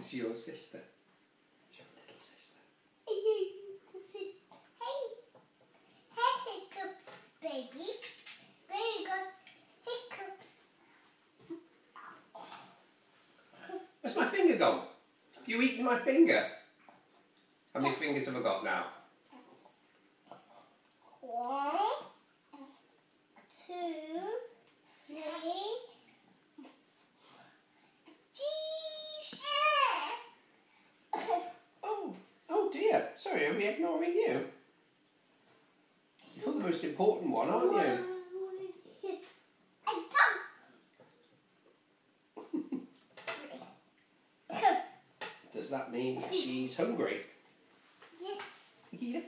It's your sister. It's your little sister. Hey, hiccups, baby. Very good. Hiccups. Where's my finger gone? Have you eaten my finger? How many fingers have I got now? 1, 2, 3. Jeez. Oh dear. Sorry, are we ignoring you? You're the most important one, aren't you? Does that mean she's hungry? Yes. Yes.